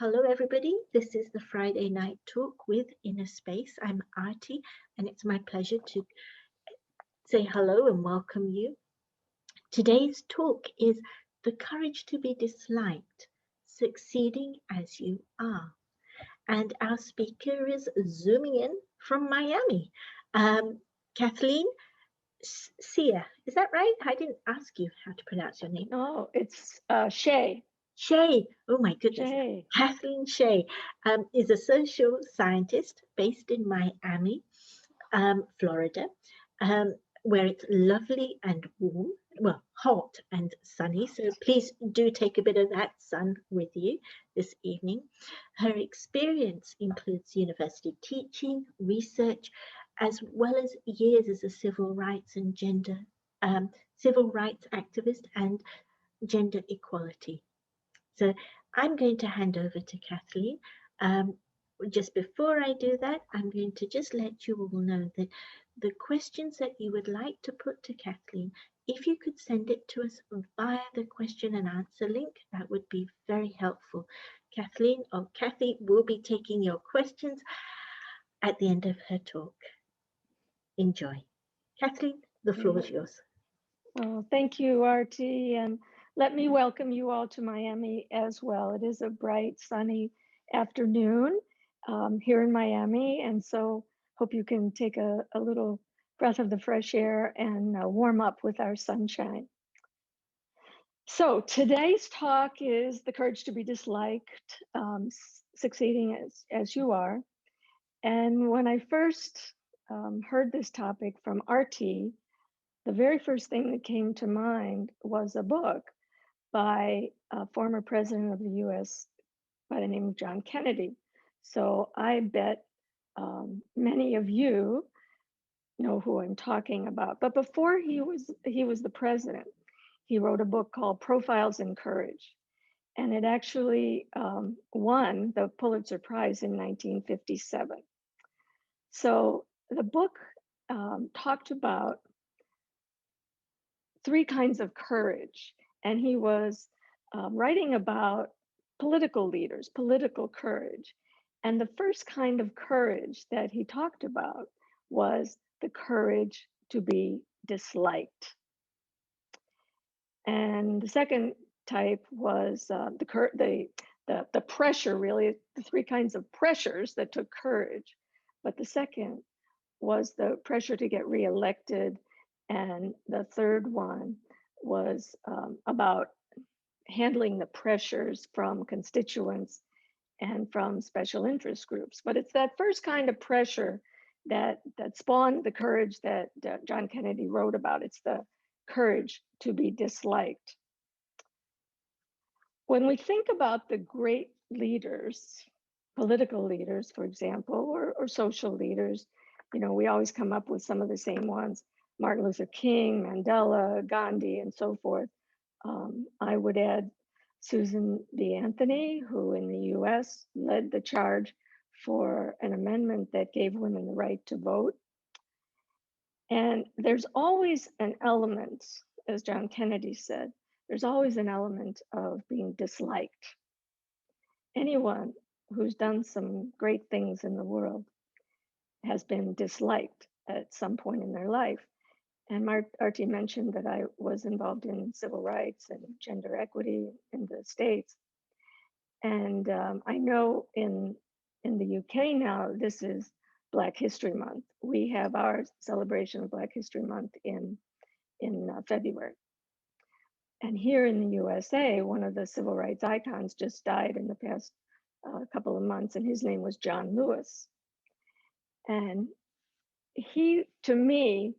Hello, everybody. This is the Friday Night Talk with Inner Space. I'm Artie, and it's my pleasure to say hello and welcome you. Today's talk is The Courage to be Disliked, Succeeding as You Are. And our speaker is zooming in from Miami. Kathleen A. Is that right? I didn't ask you how to pronounce your name. No, it's Shea. Shea, oh my goodness. Shea. Kathleen Shea is a social scientist based in Miami, Florida, where it's lovely and warm, well, hot and sunny. So please do take a bit of that sun with you this evening. Her experience includes university teaching, research, as well as years as a civil rights activist and gender equality. So I'm going to hand over to Kathleen. Just before I do that, I'm going to just let you all know that the questions that you would like to put to Kathleen, if you could send it to us via the question and answer link, that would be very helpful. Kathleen or Kathy will be taking your questions at the end of her talk. Enjoy. Kathleen, the floor is yours. Oh, thank you, Artie. And let me welcome you all to Miami as well. It is a bright, sunny afternoon here in Miami. And so hope you can take a little breath of the fresh air and warm up with our sunshine. So today's talk is The Courage to be Disliked, Succeeding as You Are. And when I first heard this topic from Artie, the very first thing that came to mind was a book by a former president of the US by the name of John Kennedy. So I bet many of you know who I'm talking about. But before he was the president, he wrote a book called Profiles in Courage. And it actually won the Pulitzer Prize in 1957. So the book talked about three kinds of courage. And he was writing about political leaders, political courage. And the first kind of courage that he talked about was the courage to be disliked. And the second type was the pressure, really, the three kinds of pressures that took courage. But the second was the pressure to get reelected. And the third one was about handling the pressures from constituents and from special interest groups. But it's that first kind of pressure that spawned the courage that John Kennedy wrote about. It's the courage to be disliked. When we think about the great leaders, political leaders, for example, or social leaders, we always come up with some of the same ones: Martin Luther King, Mandela, Gandhi, and so forth. I would add Susan B. Anthony, who in the US led the charge for an amendment that gave women the right to vote. And there's always an element, as John Kennedy said, there's always an element of being disliked. Anyone who's done some great things in the world has been disliked at some point in their life. And Artie mentioned that I was involved in civil rights and gender equity in the States. And I know in the UK now, this is Black History Month. We have our celebration of Black History Month in February. And here in the USA, one of the civil rights icons just died in the past couple of months, and his name was John Lewis. And he, to me,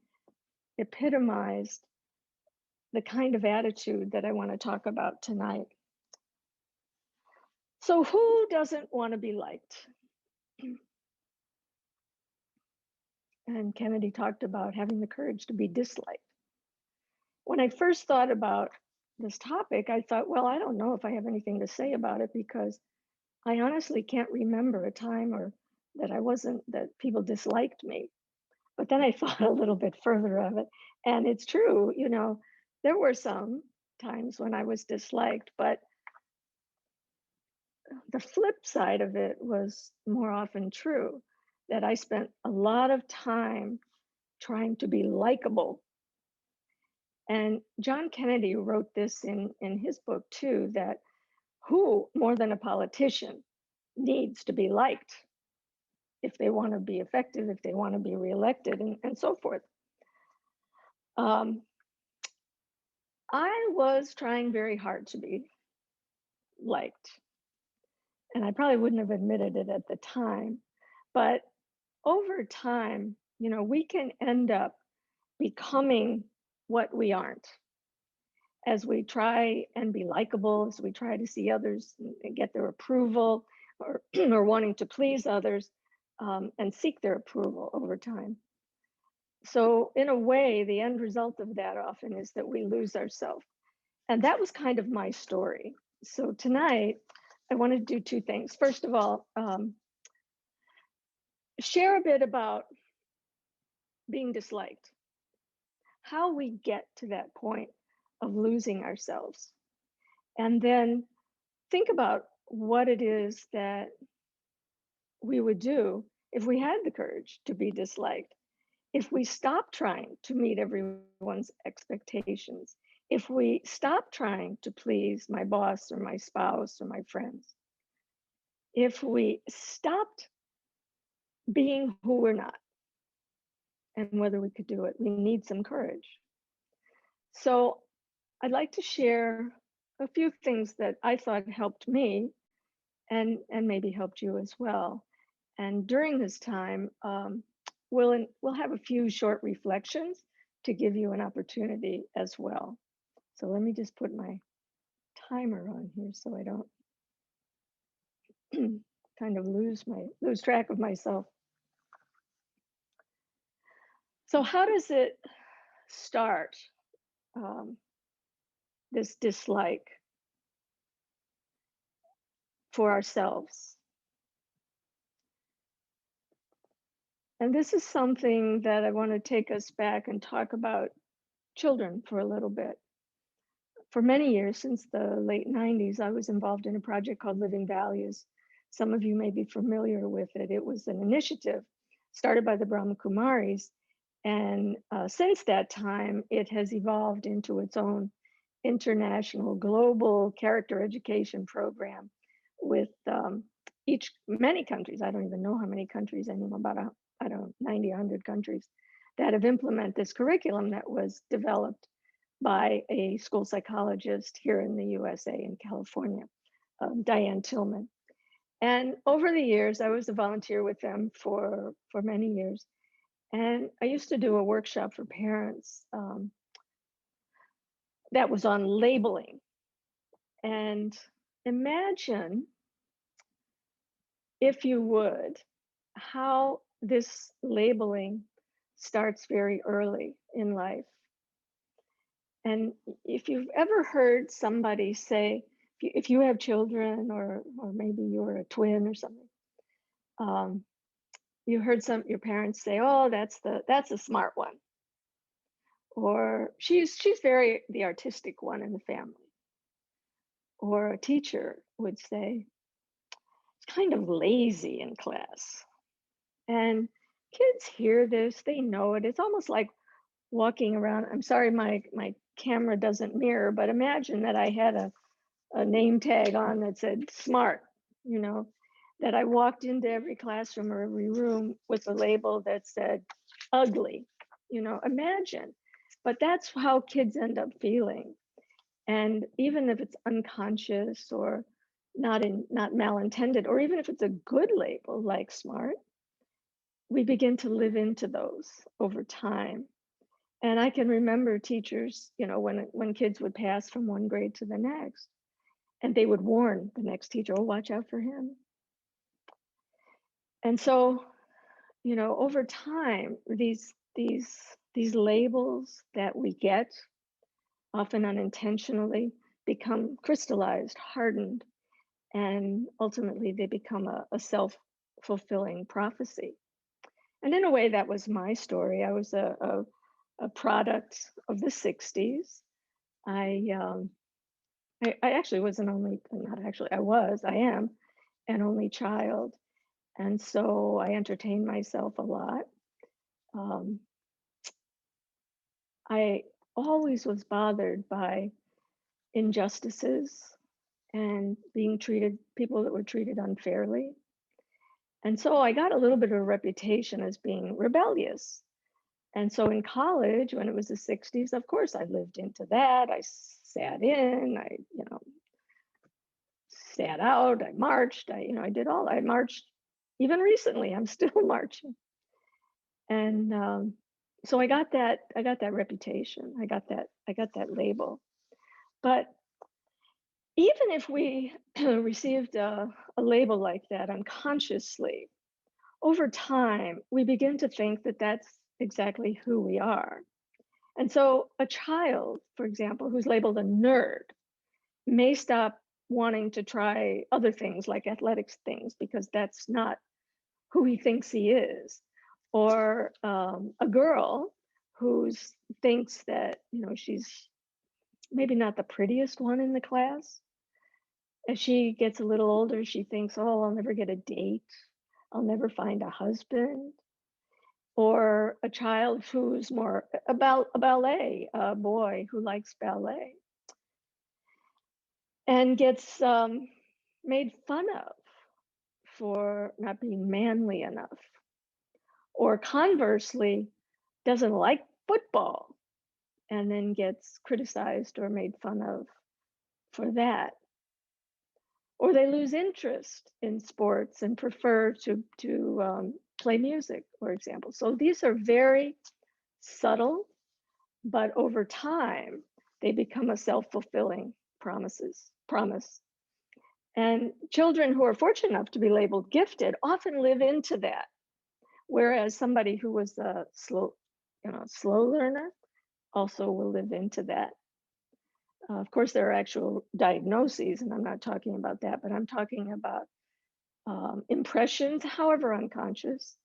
epitomized the kind of attitude that I want to talk about tonight. So who doesn't want to be liked? And Kennedy talked about having the courage to be disliked. When I first thought about this topic, I thought, well, I don't know if I have anything to say about it, because I honestly can't remember a time that people disliked me. But then I thought a little bit further of it, and it's true, there were some times when I was disliked, but the flip side of it was more often true, that I spent a lot of time trying to be likable. And John Kennedy wrote this in his book too, that who, more than a politician, needs to be liked if they want to be effective, if they want to be reelected, and so forth. Um, I was trying very hard to be liked, and I probably wouldn't have admitted it at the time. But over time, we can end up becoming what we aren't as we try and be likable, as we try to see others and get their approval, or, or wanting to please others, and seek their approval over time. So, in a way, the end result of that often is that we lose ourselves. And that was kind of my story. So, tonight, I want to do two things. First of all, share a bit about being disliked, how we get to that point of losing ourselves. And then think about what it is that we would do if we had the courage to be disliked, if we stopped trying to meet everyone's expectations, if we stopped trying to please my boss or my spouse or my friends, if we stopped being who we're not, and whether we could do it, we need some courage. So I'd like to share a few things that I thought helped me and maybe helped you as well. And during this time, we'll have a few short reflections to give you an opportunity as well. So let me just put my timer on here so I don't kind of lose track of myself. So how does it start, this dislike for ourselves? And this is something that I want to take us back and talk about children for a little bit. For many years, since the late 90s, I was involved in a project called Living Values. Some of you may be familiar with it. It was an initiative started by the Brahma Kumaris. And since that time, it has evolved into its own international, global character education program with many countries. I don't even know how many countries anymore, about 90, 100 countries that have implemented this curriculum that was developed by a school psychologist here in the USA in California, Diane Tillman. And over the years, I was a volunteer with them for many years. And I used to do a workshop for parents that was on labeling. And imagine, if you would, how this labeling starts very early in life. And if you've ever heard somebody say, if you have children, or maybe you're a twin or something, you heard your parents say, "Oh, that's a smart one," or she's very the artistic one in the family, or a teacher would say, "It's kind of lazy in class." And kids hear this, they know it. It's almost like walking around. I'm sorry, my camera doesn't mirror, but imagine that I had a name tag on that said smart, that I walked into every classroom or every room with a label that said ugly, imagine. But that's how kids end up feeling. And even if it's unconscious or not malintended, or even if it's a good label like smart, we begin to live into those over time. And I can remember teachers, when kids would pass from one grade to the next, and they would warn the next teacher, "Oh, watch out for him." And so, over time, these labels that we get, often unintentionally, become crystallized, hardened, and ultimately they become a self-fulfilling prophecy. And in a way, that was my story. I was a product of the 60s. I actually wasn't only, not actually, I am and only child. And so I entertained myself a lot. Um, I always was bothered by injustices and people that were treated unfairly. And so I got a little bit of a reputation as being rebellious. And so in college, when it was the 60s, of course, I lived into that. I sat in, sat out, I marched, I marched even recently, I'm still marching. And so I got that reputation. I got that label. But even if we received a label like that unconsciously, over time, we begin to think that that's exactly who we are. And so a child, for example, who's labeled a nerd may stop wanting to try other things like athletics things because that's not who he thinks he is. Or a girl who thinks that, she's maybe not the prettiest one in the class. As she gets a little older, she thinks, oh, I'll never get a date. I'll never find a husband. Or a child who's more about a ballet, a boy who likes ballet and gets made fun of for not being manly enough. Or conversely, doesn't like football and then gets criticized or made fun of for that. Or they lose interest in sports and prefer to play music, for example. So these are very subtle, but over time, they become a self-fulfilling promise. And children who are fortunate enough to be labeled gifted often live into that. Whereas somebody who was a slow learner also will live into that. Of course, there are actual diagnoses, and I'm not talking about that, but I'm talking about impressions, however unconscious,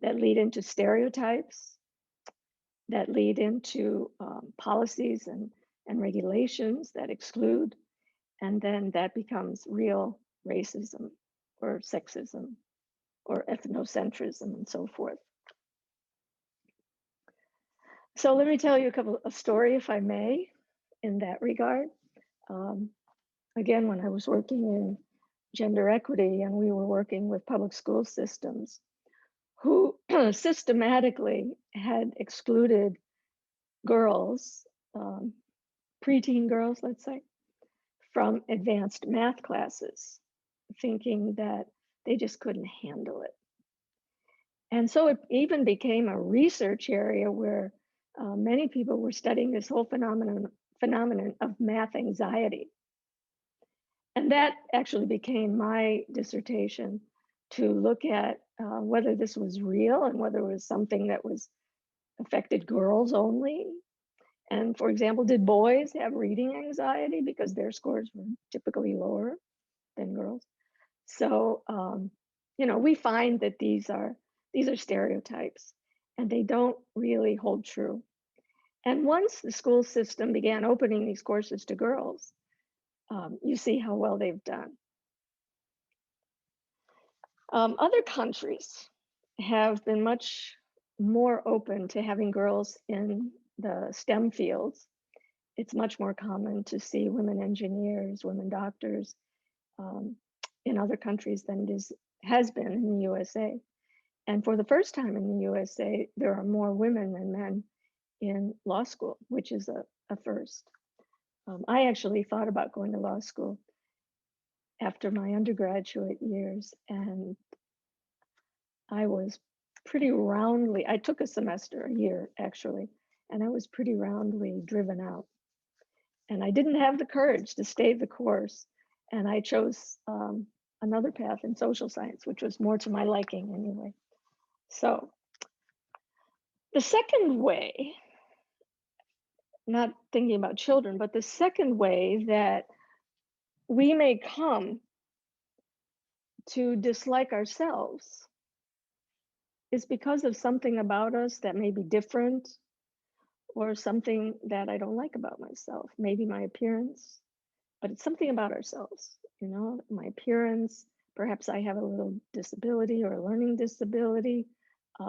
that lead into stereotypes, that lead into policies and regulations that exclude, and then that becomes real racism or sexism or ethnocentrism and so forth. So let me tell you a story, if I may, in that regard. Again, when I was working in gender equity and we were working with public school systems who systematically had excluded girls, preteen girls, let's say, from advanced math classes, thinking that they just couldn't handle it. And so it even became a research area where many people were studying this whole phenomenon of math anxiety. And that actually became my dissertation, to look at whether this was real and whether it was something that was affected girls only. And for example, did boys have reading anxiety because their scores were typically lower than girls? So, we find that these are stereotypes and they don't really hold true. And once the school system began opening these courses to girls, you see how well they've done. Other countries have been much more open to having girls in the STEM fields. It's much more common to see women engineers, women doctors in other countries than has been in the USA. And for the first time in the USA, there are more women than men in law school, which is a first. I actually thought about going to law school after my undergraduate years, and I was I took a semester, a year actually, and I was pretty roundly driven out. And I didn't have the courage to stay the course, and I chose another path in social science, which was more to my liking anyway. So the second way, not thinking about children, but the second way that we may come to dislike ourselves is because of something about us that may be different, or something that I don't like about myself, maybe my appearance, but it's something about ourselves, my appearance, Perhaps I have a little disability or a learning disability.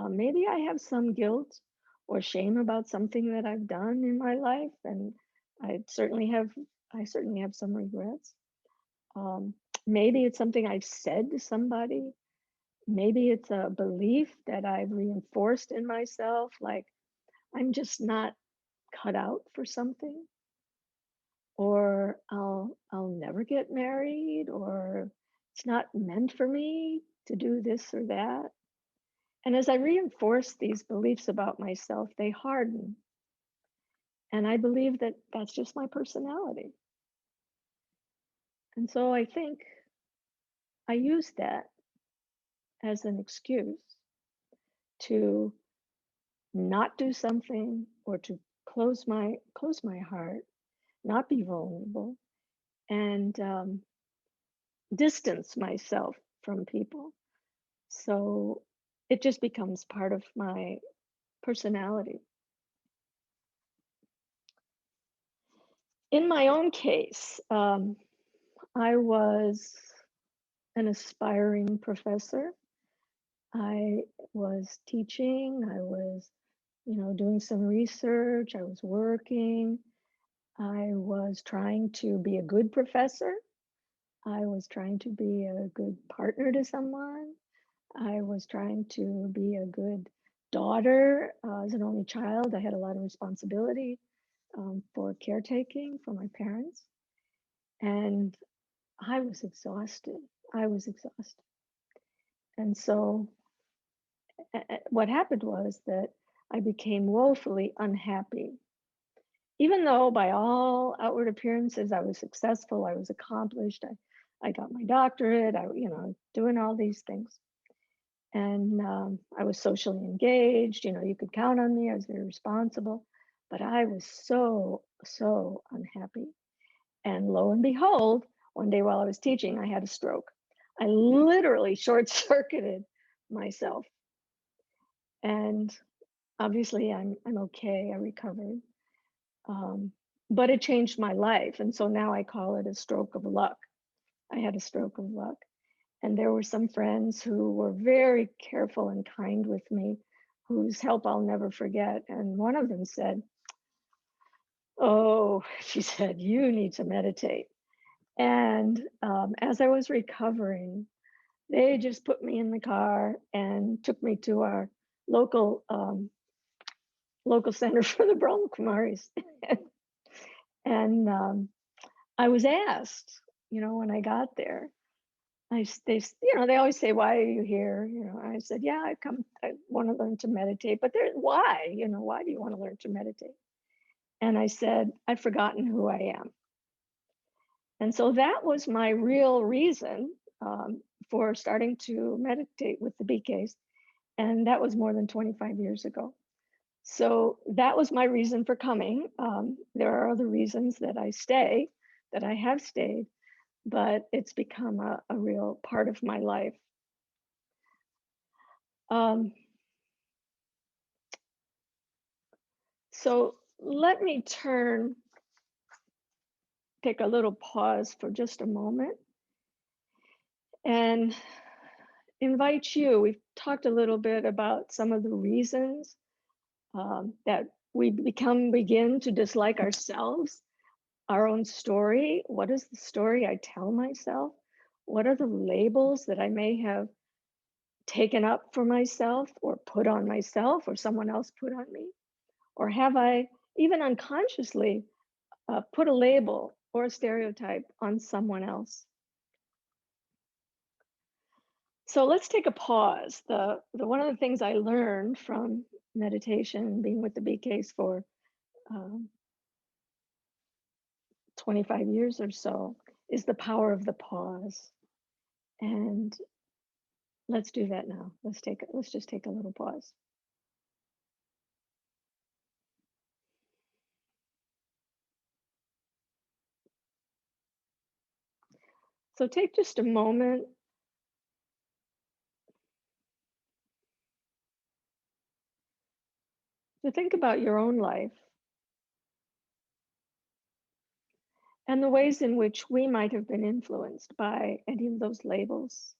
Maybe I have some guilt or shame about something that I've done in my life, and I certainly have. I certainly have some regrets. Um, Maybe it's something I've said to somebody. Maybe it's a belief that I've reinforced in myself, like I'm just not cut out for something, or I'll never get married, or it's not meant for me to do this or that. And as I reinforce these beliefs about myself, they harden. And I believe that that's just my personality. And so I think I use that as an excuse to not do something, or to close my heart, not be vulnerable, and distance myself from people. So it just becomes part of my personality. In my own case, I was an aspiring professor. I was teaching, I was, doing some research, I was working, I was trying to be a good professor, I was trying to be a good partner to someone, I was trying to be a good daughter. As an only child, I had a lot of responsibility for caretaking for my parents, and I was exhausted. I was exhausted. And so what happened was that I became woefully unhappy. Even though by all outward appearances I was successful, I was accomplished, I got my doctorate, doing all these things. And I was socially engaged, you could count on me, I was very responsible, but I was so, so unhappy. And lo and behold, one day while I was teaching, I had a stroke. I literally short circuited myself. And obviously, I'm okay. I recovered. Um, but it changed my life. And so now I call it a stroke of luck. I had a stroke of luck. And there were some friends who were very careful and kind with me, whose help I'll never forget. And one of them said, "Oh," she said, "you need to meditate." And as I was recovering, they just put me in the car and took me to our local local center for the Brahma Kumaris. And I was asked, when I got there, they always say, "Why are you here?" I said, "Yeah, I want to learn to meditate." But why? Why do you want to learn to meditate? And I said, "I've forgotten who I am." And so that was my real reason for starting to meditate with the BKs. And that was more than 25 years ago. So that was my reason for coming. There are other reasons that I have stayed, but it's become a real part of my life. Um, so let me take a little pause for just a moment and invite you. We've talked a little bit about some of the reasons that we begin to dislike ourselves, our own story. What is the story I tell myself? What are the labels that I may have taken up for myself, or put on myself, or someone else put on me? Or have I, even unconsciously, put a label or a stereotype on someone else? So let's take a pause. The one of the things I learned from meditation, being with the BKs for um, 25 years or so, is the power of the pause. And let's do that now. Let's just take a little pause. So take just a moment to think about your own life and the ways in which we might have been influenced by any of those labels.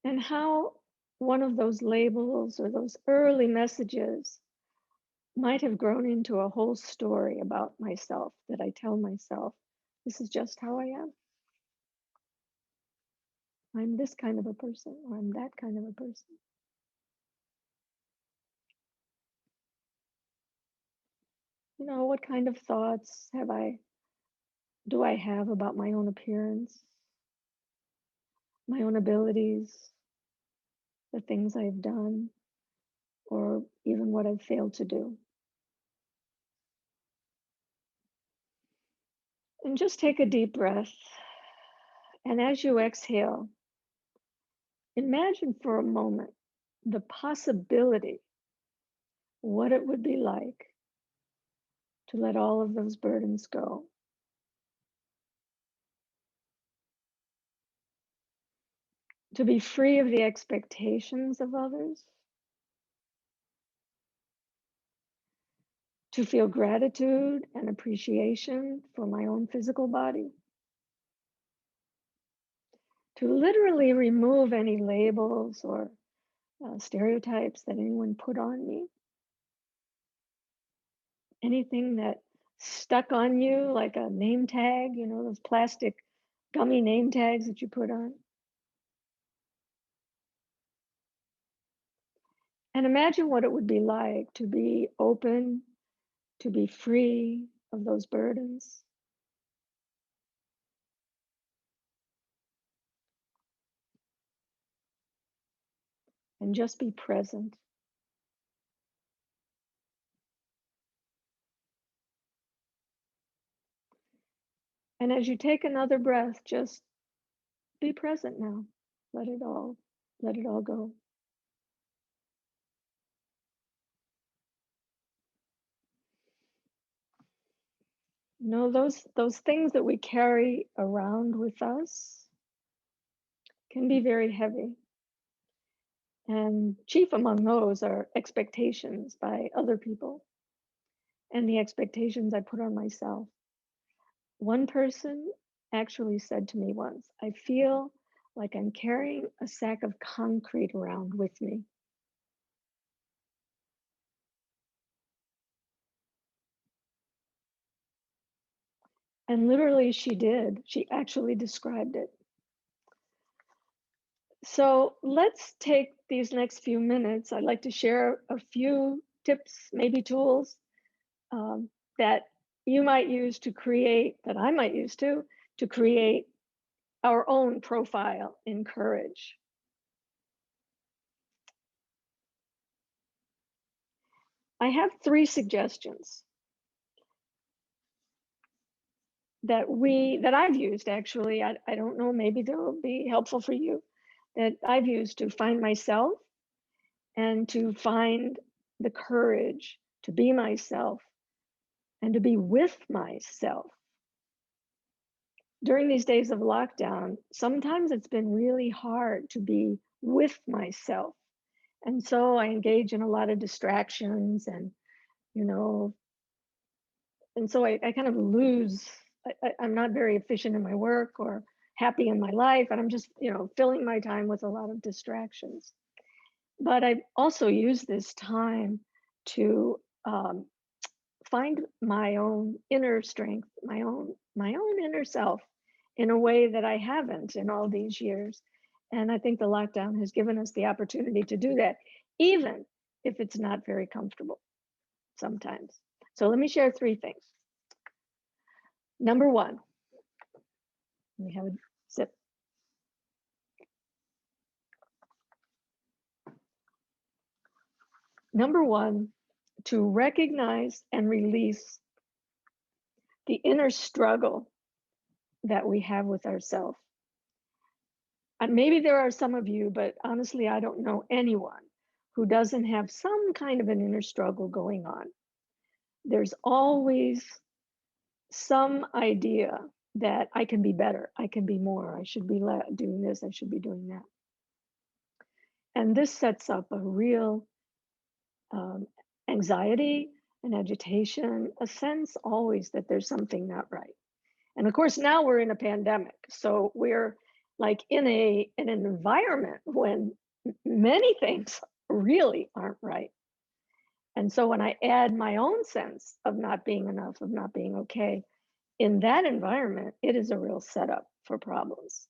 And how one of those labels or those early messages might have grown into a whole story about myself that I tell myself, this is just how I am. I'm this kind of a person, or I'm that kind of a person. You know, what kind of thoughts do I have about my own appearance, my own abilities, the things I've done, or even what I've failed to do? And just take a deep breath. And as you exhale, imagine for a moment the possibility, what it would be like to let all of those burdens go. To be free of the expectations of others, to feel gratitude and appreciation for my own physical body, to literally remove any labels or stereotypes that anyone put on me, anything that stuck on you like a name tag, you know, those plastic gummy name tags that you put on. And imagine what it would be like to be open, to be free of those burdens. And just be present. And as you take another breath, just be present now. Let it all go. You know, those things that we carry around with us can be very heavy. And chief among those are expectations by other people and the expectations I put on myself. One person actually said to me once, I feel like I'm carrying a sack of concrete around with me. And literally, she did. She actually described it. So let's take these next few minutes. I'd like to share a few tips, maybe tools that you might use to create, that I might use too, to create our own profile in courage. I have 3 suggestions that I've used actually. I don't know, maybe they'll be helpful for you, that I've used to find myself and to find the courage to be myself and to be with myself. During these days of lockdown, sometimes it's been really hard to be with myself. And so I engage in a lot of distractions and, you know, and so I kind of lose, I'm not very efficient in my work or happy in my life. And I'm just, you know, filling my time with a lot of distractions. But I also use this time to find my own inner strength, my own inner self in a way that I haven't in all these years. And I think the lockdown has given us the opportunity to do that, even if it's not very comfortable sometimes. So let me share 3 things. Number 1, let me have a sip. Number 1, to recognize and release the inner struggle that we have with ourselves. And maybe there are some of you, but honestly, I don't know anyone who doesn't have some kind of an inner struggle going on. There's always some idea that I can be better, I can be more, I should be doing this, I should be doing that. And this sets up a real um, anxiety and agitation, a sense always that there's something not right. And of course, now we're in a pandemic, so we're like in an environment when many things really aren't right. And so when I add my own sense of not being enough, of not being okay, in that environment, it is a real setup for problems.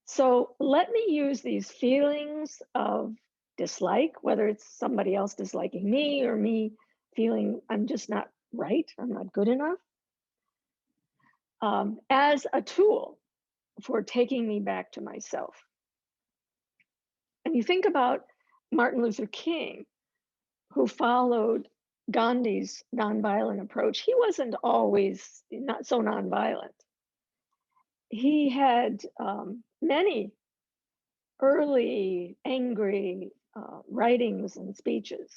So let me use these feelings of dislike, whether it's somebody else disliking me or me feeling I'm just not right, I'm not good enough, as a tool for taking me back to myself. And you think about Martin Luther King, who followed Gandhi's nonviolent approach. He wasn't always not so nonviolent. He had many early angry writings and speeches,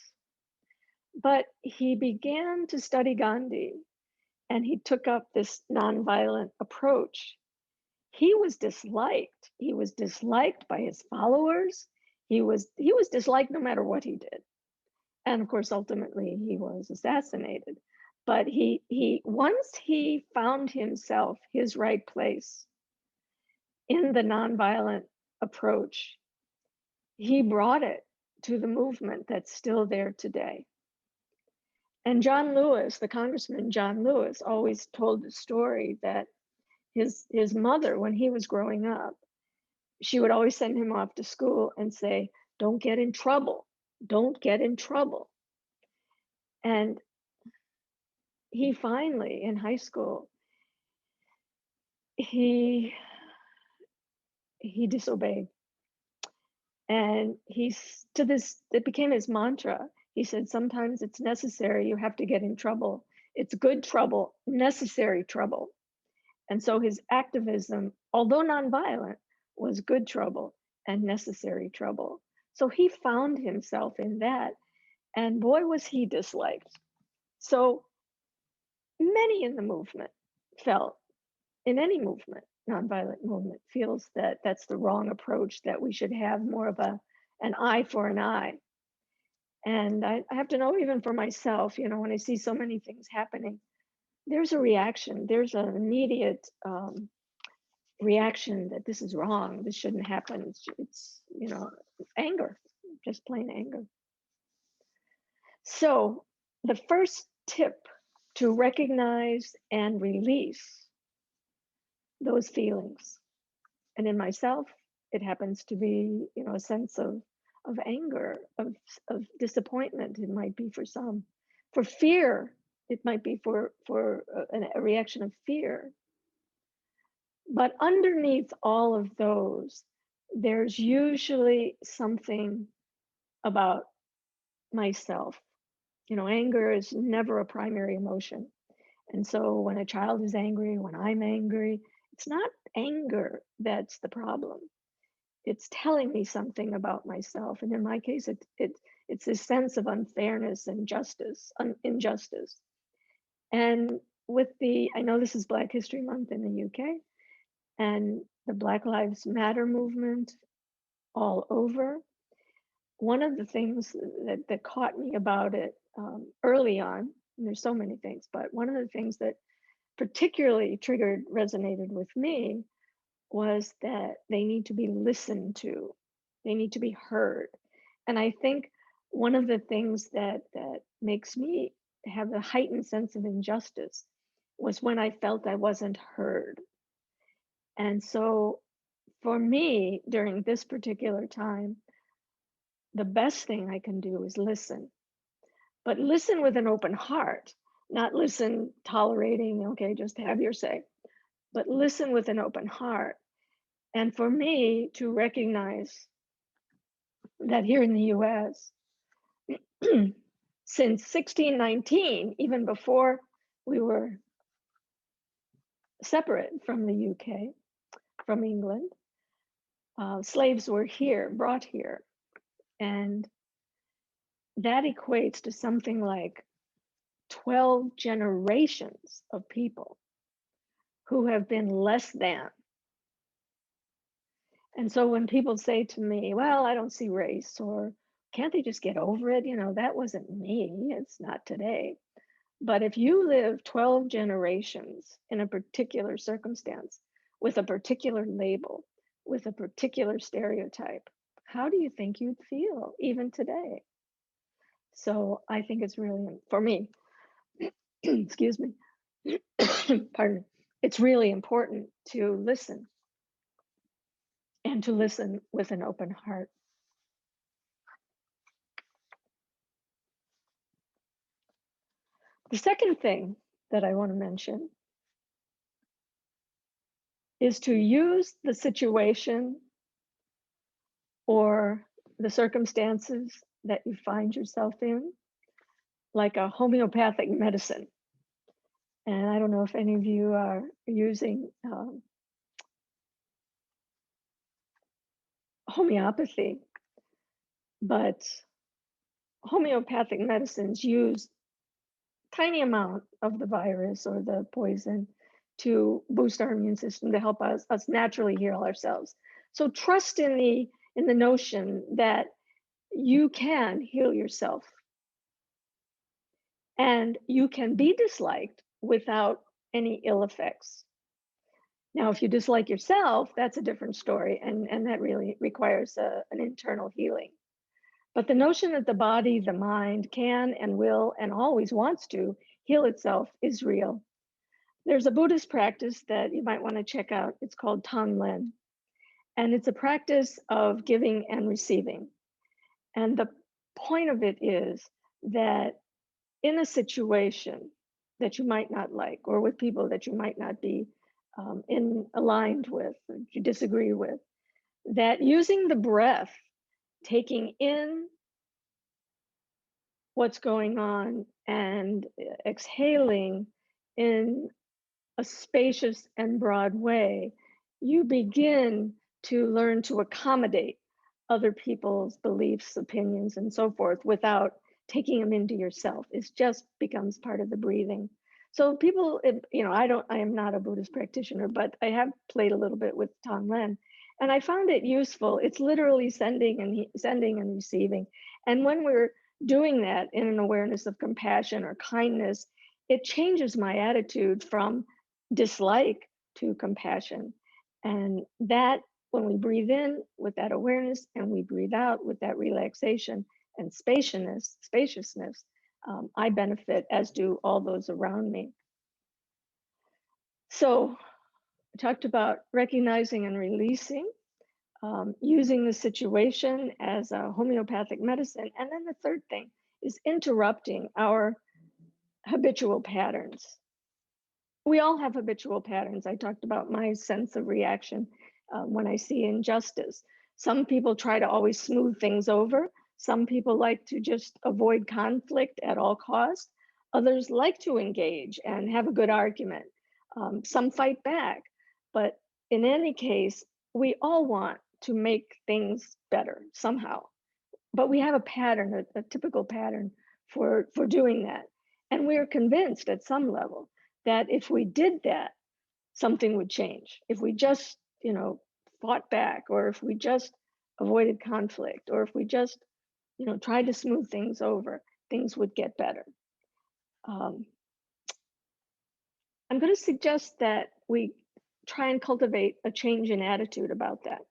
but he began to study Gandhi and he took up this nonviolent approach. He was disliked. He was disliked by his followers. He was disliked no matter what he did. And of course, ultimately, he was assassinated. But he once he found himself his right place in the nonviolent approach, he brought it to the movement that's still there today. And John Lewis, the Congressman John Lewis, always told the story that his mother, when he was growing up, she would always send him off to school and say, "Don't get in trouble. Don't get in trouble." And he finally, in high school, he he disobeyed. And he's to this, it became his mantra. He said, sometimes it's necessary, you have to get in trouble. It's good trouble, necessary trouble. And so his activism, although nonviolent, was good trouble and necessary trouble. So he found himself in that. And boy, was he disliked. So many in the movement felt, in any movement, nonviolent movement, feels that that's the wrong approach, that we should have more of an eye for an eye. And I have to know, even for myself, when I see so many things happening, there's a reaction, there's an immediate reaction that this is wrong, this shouldn't happen. It's anger, just plain anger. So the first tip to recognize and release those feelings, and in myself, it happens to be, a sense of anger, of disappointment. It might be for some, for fear. It might be for a reaction of fear. But underneath all of those, there's usually something about myself. Anger is never a primary emotion. And so when a child is angry, when I'm angry, it's not anger that's the problem. It's telling me something about myself. And in my case, it's this sense of unfairness and injustice. And I know this is Black History Month in the UK, and the Black Lives Matter movement all over. One of the things that caught me about it early on, and there's so many things, but one of the things that particularly resonated with me was that they need to be listened to. They need to be heard. And I think one of the things that makes me have a heightened sense of injustice was when I felt I wasn't heard. And so for me, during this particular time, the best thing I can do is listen, but listen with an open heart, not listen tolerating, okay, just have your say, but listen with an open heart. And for me to recognize that here in the US, since 1619, even before we were separate from the UK, from England, slaves were brought here. And that equates to something like 12 generations of people who have been less than. And so when people say to me, well, I don't see race, or can't they just get over it? That wasn't me. It's not today. But if you live 12 generations in a particular circumstance with a particular label, with a particular stereotype, how do you think you'd feel even today? So I think it's really, for me, excuse me, pardon me, it's really important to listen, and to listen with an open heart. The second thing that I want to mention is to use the situation or the circumstances that you find yourself in like a homeopathic medicine. And I don't know if any of you are using homeopathy, but homeopathic medicines use tiny amount of the virus or the poison to boost our immune system, to help us naturally heal ourselves. So trust in the notion that you can heal yourself, and you can be disliked without any ill effects. Now, if you dislike yourself, that's a different story, and that really requires an internal healing. But the notion that the body, the mind can and will and always wants to heal itself is real. There's a Buddhist practice that you might want to check out. It's called Tonglen, and it's a practice of giving and receiving. And the point of it is that in a situation that you might not like, or with people that you might not be aligned with, or you disagree with, that using the breath, taking in what's going on and exhaling in a spacious and broad way, you begin to learn to accommodate other people's beliefs, opinions, and so forth without taking them into yourself. It just becomes part of the breathing. So people, I am not a Buddhist practitioner, but I have played a little bit with Tonglen, and I found it useful. It's literally sending and receiving. And when we're doing that in an awareness of compassion or kindness, it changes my attitude from dislike to compassion. And that, when we breathe in with that awareness and we breathe out with that relaxation and spaciousness, I benefit, as do all those around me. So I talked about recognizing and releasing, using the situation as a homeopathic medicine. And then the third thing is interrupting our habitual patterns. We all have habitual patterns. I talked about my sense of reaction when I see injustice. Some people try to always smooth things over. Some people like to just avoid conflict at all costs. Others like to engage and have a good argument. Some fight back. But in any case, we all want to make things better somehow. But we have a pattern, a typical pattern for doing that. And we're convinced at some level that if we did that, something would change. If we just, fought back, or if we just avoided conflict, or if we just, tried to smooth things over, things would get better. I'm going to suggest that we try and cultivate a change in attitude about that.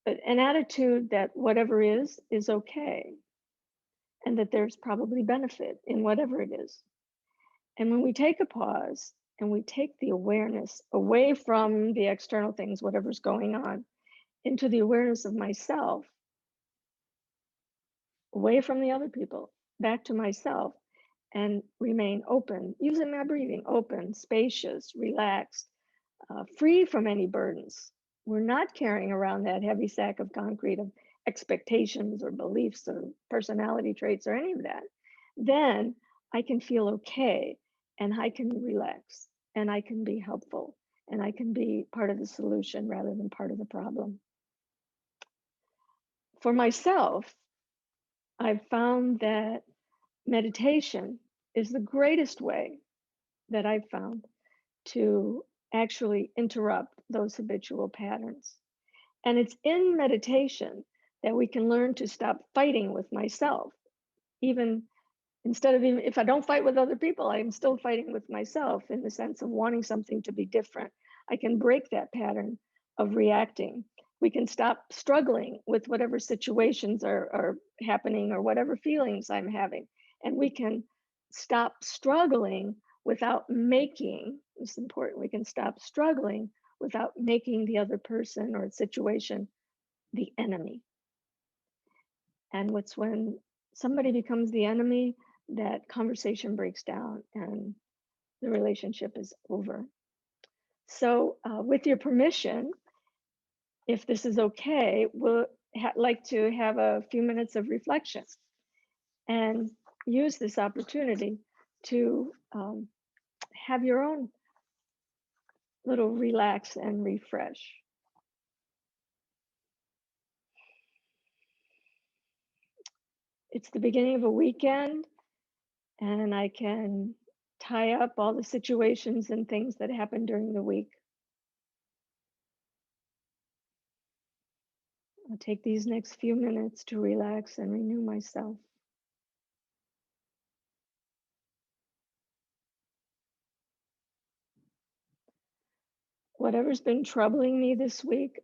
But an attitude that whatever is okay, and that there's probably benefit in whatever it is. And when we take a pause and we take the awareness away from the external things, whatever's going on, into the awareness of myself, away from the other people, back to myself, and remain open, using my breathing, open, spacious, relaxed, free from any burdens. We're not carrying around that heavy sack of concrete of expectations or beliefs or personality traits or any of that. Then I can feel okay, and I can relax, and I can be helpful, and I can be part of the solution rather than part of the problem. For myself, I've found that meditation is the greatest way that I've found to actually interrupt those habitual patterns. And it's in meditation that we can learn to stop fighting with myself. Even even if I don't fight with other people, I'm still fighting with myself in the sense of wanting something to be different. I can break that pattern of reacting. We can stop struggling with whatever situations are happening or whatever feelings I'm having. And we can stop struggling without making, it's important, we can stop struggling without making the other person or situation the enemy. And what's when somebody becomes the enemy, that conversation breaks down and the relationship is over. So, with your permission, if this is okay, we'll like to have a few minutes of reflection and use this opportunity to have your own little relax and refresh. It's the beginning of a weekend, and I can tie up all the situations and things that happened during the week. I'll take these next few minutes to relax and renew myself. Whatever's been troubling me this week,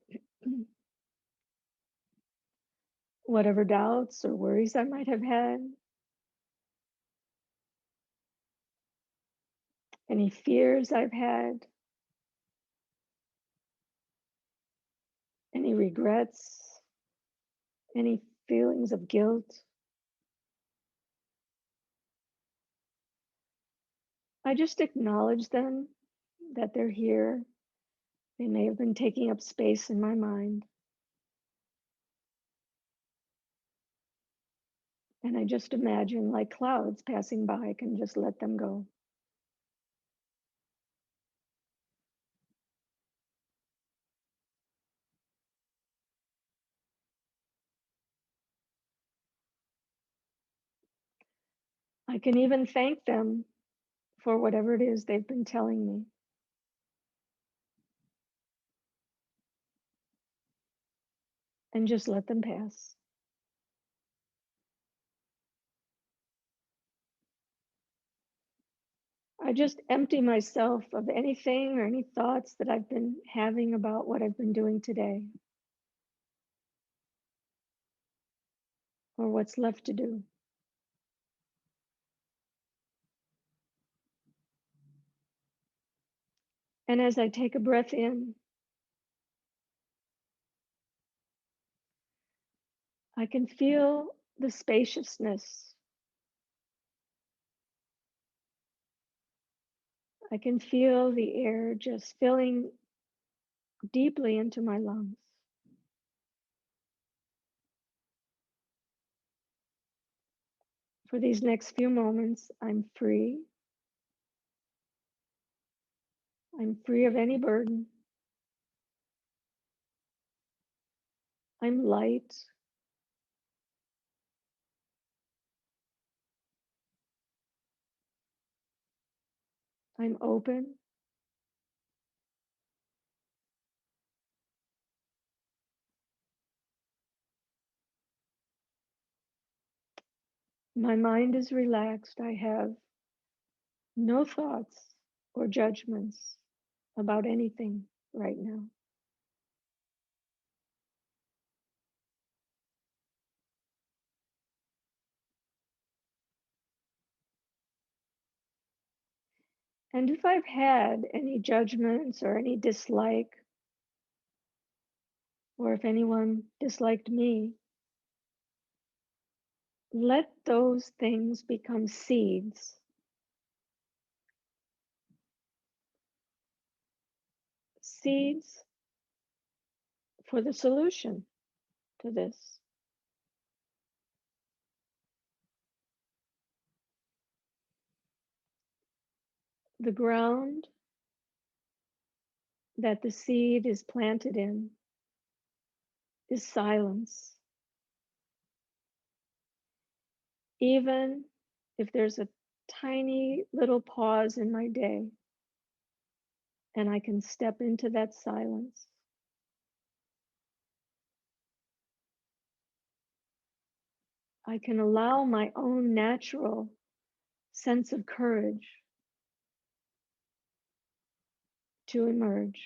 whatever doubts or worries I might have had, any fears I've had, any regrets, any feelings of guilt, I just acknowledge them, that they're here. They may have been taking up space in my mind. And I just imagine like clouds passing by, I can just let them go. I can even thank them for whatever it is they've been telling me. And just let them pass. I just empty myself of anything or any thoughts that I've been having about what I've been doing today or what's left to do. And as I take a breath in, I can feel the spaciousness. I can feel the air just filling deeply into my lungs. For these next few moments, I'm free. I'm free of any burden. I'm light. I'm open. My mind is relaxed. I have no thoughts or judgments about anything right now. And if I've had any judgments or any dislike, or if anyone disliked me, let those things become seeds. Seeds for the solution to this. The ground that the seed is planted in is silence. Even if there's a tiny little pause in my day, and I can step into that silence. I can allow my own natural sense of courage to emerge.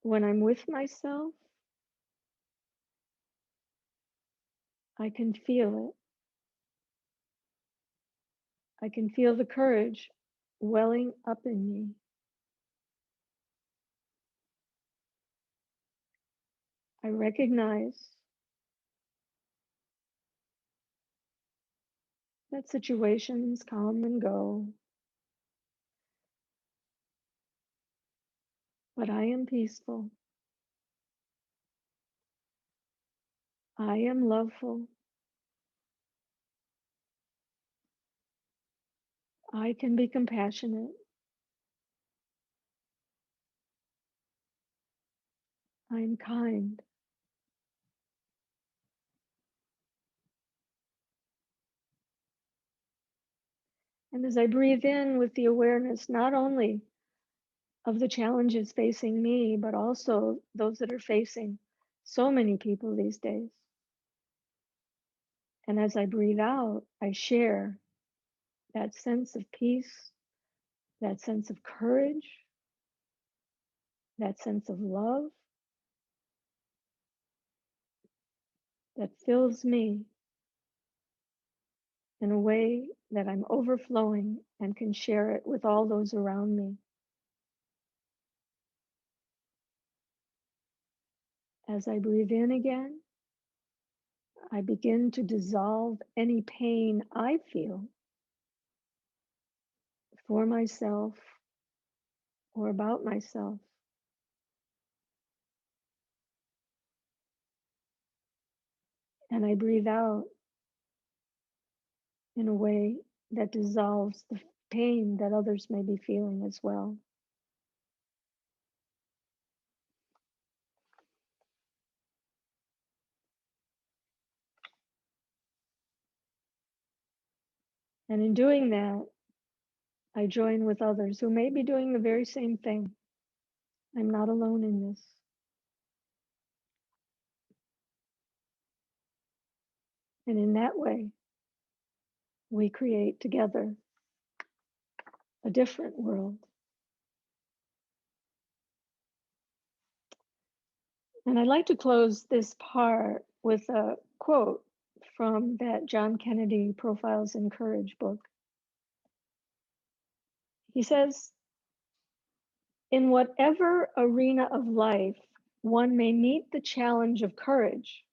When I'm with myself, I can feel it. I can feel the courage welling up in me. I recognize that situations come and go, but I am peaceful. I am loveful. I can be compassionate. I'm kind. And as I breathe in with the awareness, not only of the challenges facing me, but also those that are facing so many people these days. And as I breathe out, I share that sense of peace, that sense of courage, that sense of love that fills me in a way that I'm overflowing and can share it with all those around me. As I breathe in again, I begin to dissolve any pain I feel for myself or about myself. And I breathe out in a way that dissolves the pain that others may be feeling as well. And in doing that, I join with others who may be doing the very same thing. I'm not alone in this. And in that way, we create together a different world. And I'd like to close this part with a quote from that John Kennedy Profiles in Courage book. He says, "In whatever arena of life one may meet the challenge of courage,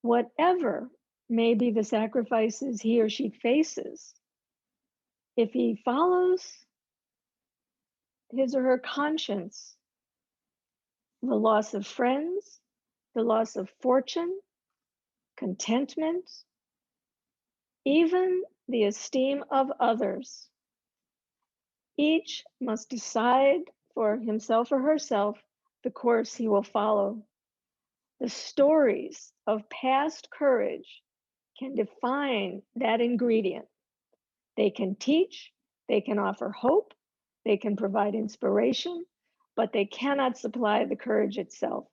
whatever may be the sacrifices he or she faces, if he follows his or her conscience, the loss of friends, the loss of fortune, contentment, even the esteem of others, each must decide for himself or herself the course he will follow. The stories of past courage can define that ingredient. They can teach, they can offer hope, they can provide inspiration, but they cannot supply the courage itself.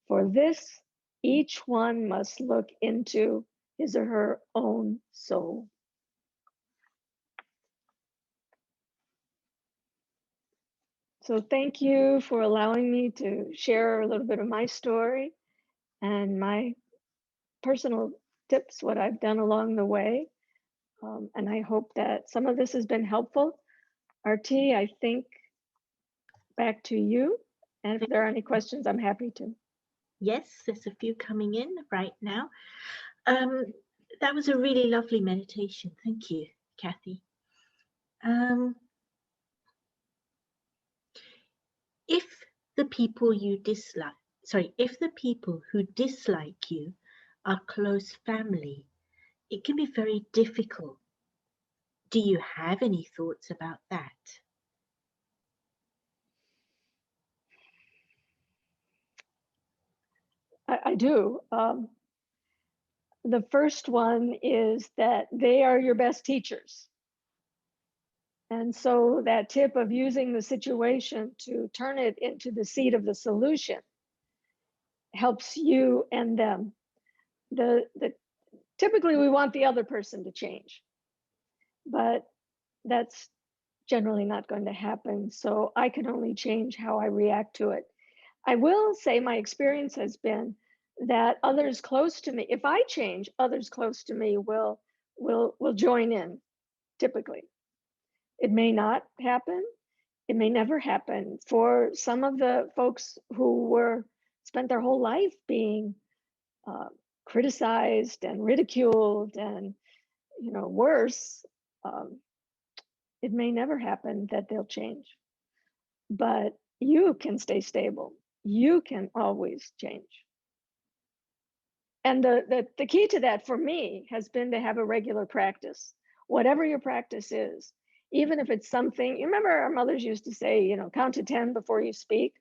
For this, each one must look into his or her own soul." So thank you for allowing me to share a little bit of my story and my personal tips, what I've done along the way. And I hope that some of this has been helpful. RT, I think back to you. And if there are any questions, I'm happy to. Yes, there's a few coming in right now. Um, that was a really lovely meditation. Thank you, Kathy. Um, if the people you dislike, if the people who dislike you are close family, it can be very difficult. Do you have any thoughts about that? I do. The first one is that they are your best teachers. And so that tip of using the situation to turn it into the seed of the solution helps you and them. Typically we want the other person to change, but that's generally not going to happen. So I can only change how I react to it. I will say my experience has been that others close to me, if I change, others close to me will join in, typically. It may not happen. It may never happen. For some of the folks who spent their whole life being criticized and ridiculed and, worse, it may never happen that they'll change. But you can stay stable. You can always change. And the key to that for me has been to have a regular practice, whatever your practice is. Even if it's something, you remember our mothers used to say, count to 10 before you speak.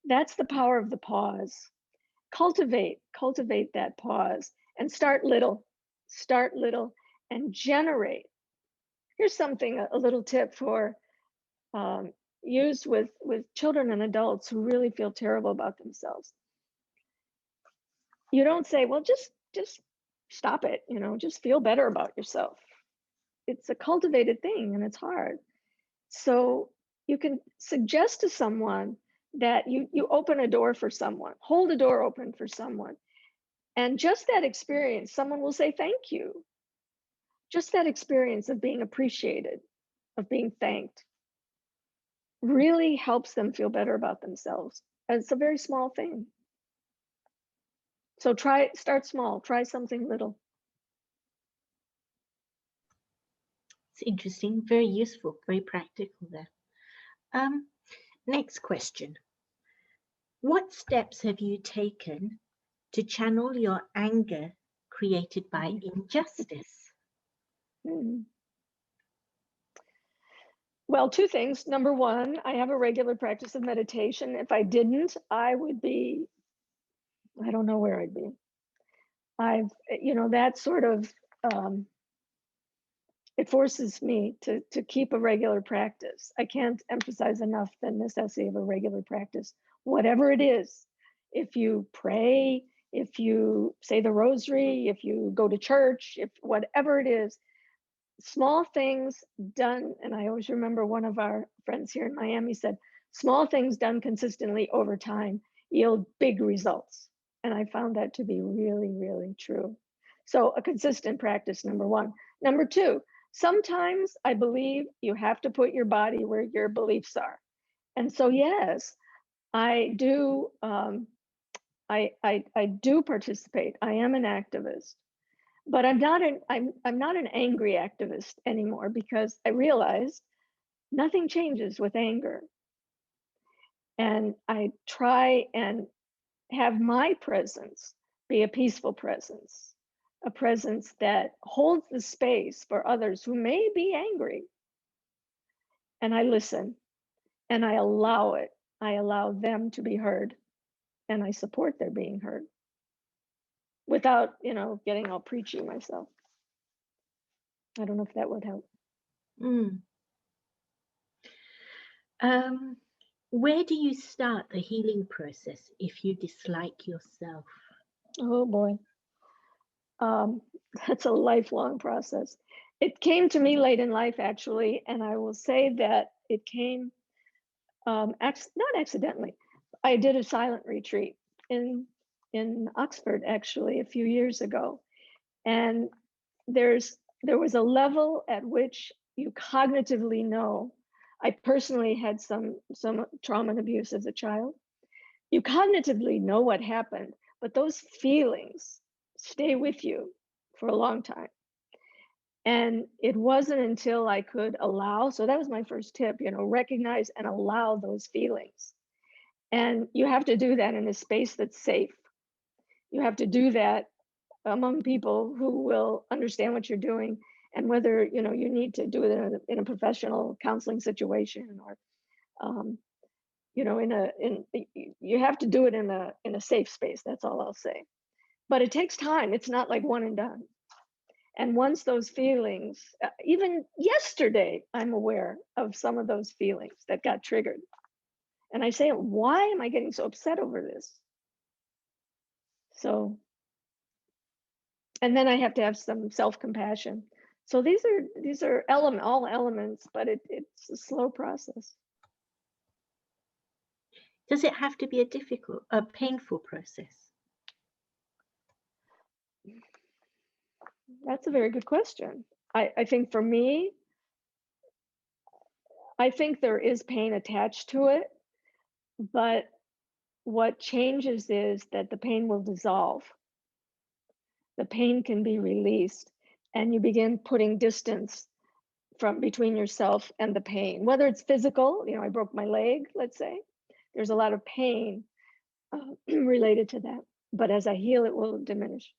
That's the power of the pause. Cultivate that pause and start little and generate. Here's something, a little tip for used with children and adults who really feel terrible about themselves. You don't say, well, just stop it, just feel better about yourself. It's a cultivated thing and it's hard. So you can suggest to someone that you open a door for someone, hold a door open for someone. And just that experience, someone will say thank you. Just that experience of being appreciated, of being thanked, really helps them feel better about themselves. And it's a very small thing. So start small, try something little. It's interesting, very useful, very practical there. Next question. What steps have you taken to channel your anger created by injustice? Well, two things. Number one, I have a regular practice of meditation. If I didn't, I would be, I don't know where I'd be. That sort of, it forces me to keep a regular practice. I can't emphasize enough the necessity of a regular practice, whatever it is. If you pray, if you say the rosary, if you go to church, if whatever it is, small things done. And I always remember one of our friends here in Miami said, small things done consistently over time yield big results. And I found that to be really, really true. So a consistent practice, number one. Number two, sometimes I believe you have to put your body where your beliefs are. And so, yes, I do. I do participate. I am an activist, but I'm not an angry activist anymore, because I realize nothing changes with anger. And I try and have my presence be a peaceful presence, a presence that holds the space for others who may be angry. And I listen and I allow it. I allow them to be heard, and I support their being heard without, getting all preachy myself. I don't know if that would help. Where do you start the healing process if you dislike yourself? Oh boy. That's a lifelong process. It came to me late in life, actually, and I will say that it came not accidentally. I did a silent retreat in Oxford, actually, a few years ago, and there was a level at which you cognitively know. I personally had some trauma and abuse as a child. You cognitively know what happened, but those feelings stay with you for a long time. And it wasn't until I could allow, so that was my first tip, recognize and allow those feelings. And you have to do that in a space that's safe. You have to do that among people who will understand what you're doing, and whether you need to do it in a professional counseling situation, or you have to do it in a safe space. That's all I'll say. But it takes time. It's not like one and done. And once those feelings, even yesterday, I'm aware of some of those feelings that got triggered. And I say, why am I getting so upset over this? So, and then I have to have some self-compassion. So these are all elements, but it's a slow process. Does it have to be a painful process? That's a very good question. I think for me, I think there is pain attached to it, but what changes is that the pain will dissolve. The pain can be released, and you begin putting distance from between yourself and the pain, whether it's physical, I broke my leg, let's say. There's a lot of pain related to that, but as I heal, it will diminish.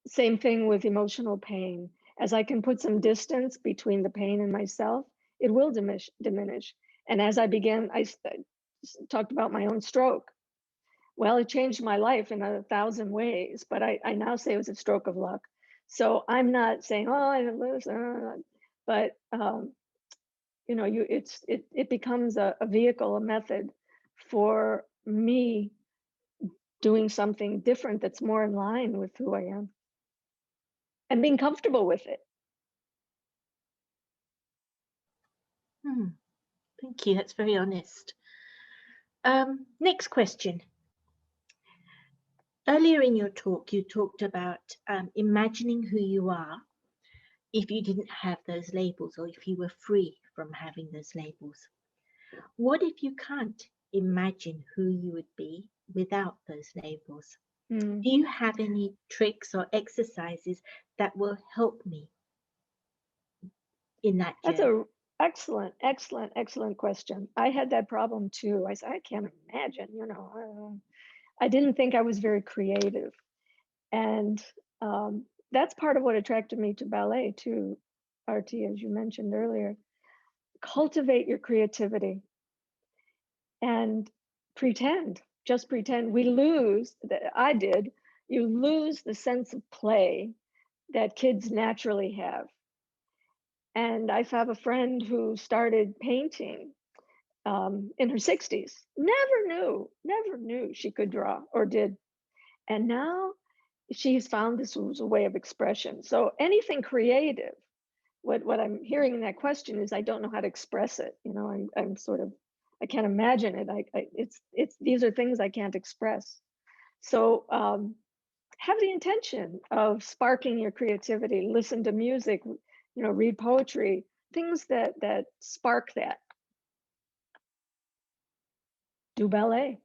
Same thing with emotional pain. As I can put some distance between the pain and myself, it will diminish. And as I talked about my own stroke. Well, it changed my life in 1,000 ways, but I now say it was a stroke of luck. So I'm not saying, oh, I didn't lose, but it becomes a vehicle, a method for me doing something different that's more in line with who I am and being comfortable with it. Thank you. That's very honest. Next question. Earlier in your talk, you talked about imagining who you are if you didn't have those labels or if you were free from having those labels. What if you can't imagine who you would be without those labels? Do you have any tricks or exercises that will help me in that journey? That's a excellent question. I had that problem too. I said, I can't imagine, I didn't think I was very creative. And that's part of what attracted me to ballet too, RT, as you mentioned earlier. Cultivate your creativity and just pretend. You lose the sense of play that kids naturally have. And I have a friend who started painting in her 60s. Never knew she could draw or did. And now she's found this was a way of expression. So anything creative, what I'm hearing in that question is I don't know how to express it. I'm sort of, I can't imagine it. These are things I can't express. So have the intention of sparking your creativity, listen to music, read poetry, things that spark that. Do ballet.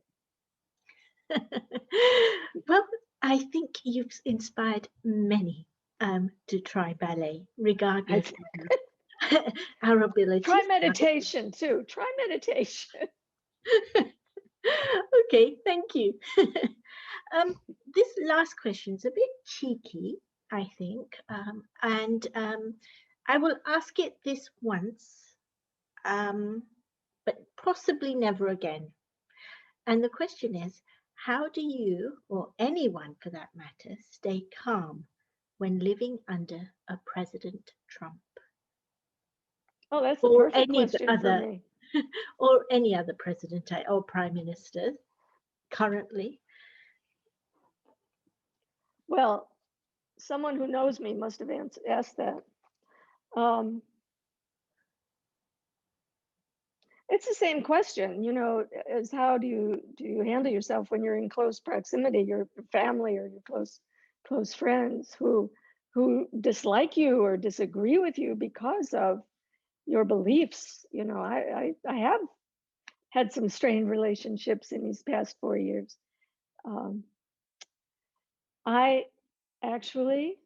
Well, I think you've inspired many to try ballet, regardless of our ability. Try meditation too. Try meditation. Okay, thank you. This last question is a bit cheeky, I think, and I will ask it this once, but possibly never again. And the question is, how do you, or anyone for that matter, stay calm when living under a President Trump? Oh, that's the perfect question for me. Or any other president or prime minister currently? Well, someone who knows me must have asked that. It's the same question, as how do you handle yourself when you're in close proximity, your family or your close friends who dislike you or disagree with you because of your beliefs. I have had some strained relationships in these past 4 years. I actually,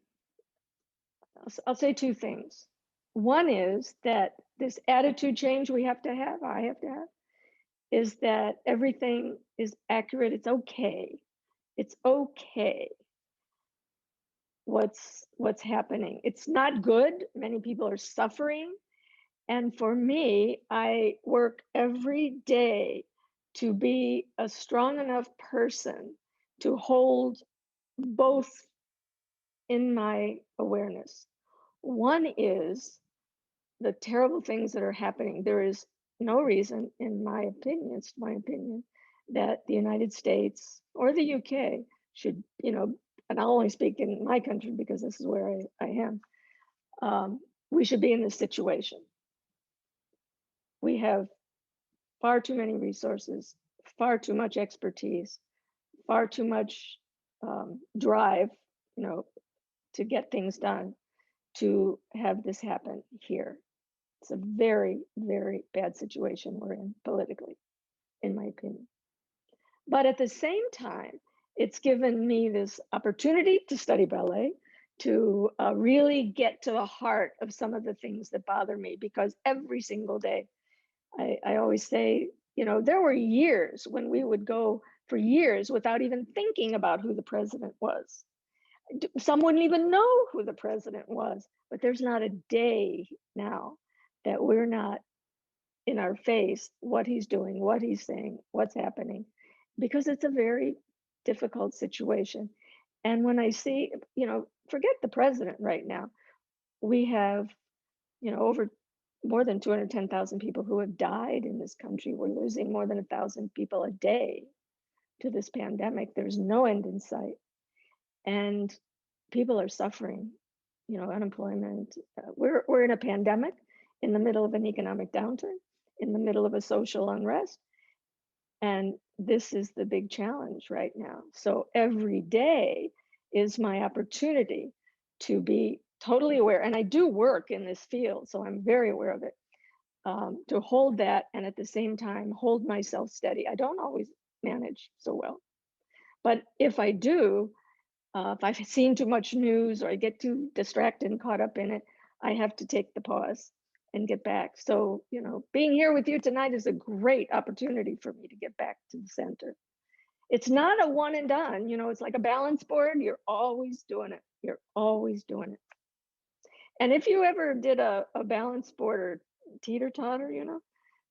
I'll say two things. One is that this attitude change I have to have, is that everything is accurate. It's okay. It's okay what's happening. It's not good. Many people are suffering. And for me, I work every day to be a strong enough person to hold both in my awareness. One is the terrible things that are happening. There is no reason, in my opinion, it's my opinion, that the United States or the UK should, and I'll only speak in my country because this is where I am, we should be in this situation. We have far too many resources, far too much expertise, far too much drive, to get things done, to have this happen here. It's a very, very bad situation we're in politically, in my opinion. But at the same time, it's given me this opportunity to study ballet, to really get to the heart of some of the things that bother me, because every single day, I always say, there were years when we would go for years without even thinking about who the president was. Some wouldn't even know who the president was, but there's not a day now that we're not in our face what he's doing, what he's saying, what's happening, because it's a very difficult situation. And when I see, forget the president right now, we have, over more than 210,000 people who have died in this country. We're losing more than 1,000 people a day to this pandemic. There's no end in sight. And people are suffering, unemployment. We're in a pandemic, in the middle of an economic downturn, in the middle of a social unrest. And this is the big challenge right now. So every day is my opportunity to be totally aware. And I do work in this field, so I'm very aware of it, to hold that and at the same time hold myself steady. I don't always manage so well. But if I do, if I've seen too much news or I get too distracted and caught up in it, I have to take the pause and get back. So, being here with you tonight is a great opportunity for me to get back to the center. It's not a one and done, it's like a balance board. You're always doing it. You're always doing it. And if you ever did a balance board or teeter-totter,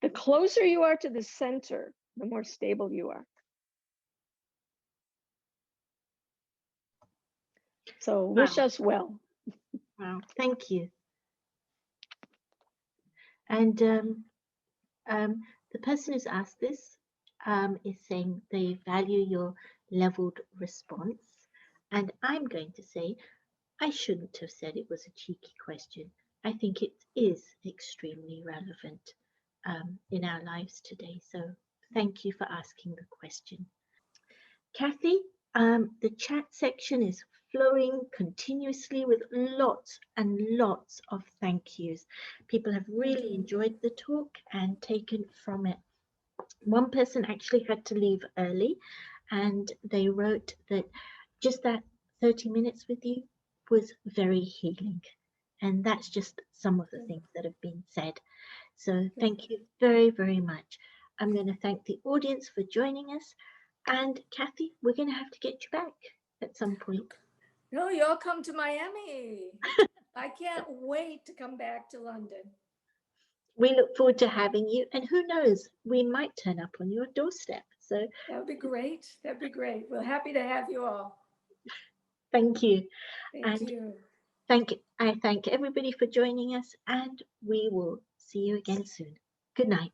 the closer you are to the center, the more stable you are. So wish us well. Wow, thank you. And the person who's asked this is saying they value your leveled response. And I'm going to say, I shouldn't have said it was a cheeky question. I think it is extremely relevant in our lives today. So thank you for asking the question. Kathy, the chat section is flowing continuously with lots and lots of thank yous. People have really enjoyed the talk and taken from it. One person actually had to leave early, and they wrote that just that 30 minutes with you was very healing. And that's just some of the things that have been said. So thank you very, very much. I'm going to thank the audience for joining us. And Kathy, we're going to have to get you back at some point. No, you'll come to Miami. I can't wait to come back to London. We look forward to having you. And who knows, we might turn up on your doorstep. So that would be great. That'd be great. We're happy to have you all. Thank you. Thank you. I thank everybody for joining us, and we will see you again soon. Good night.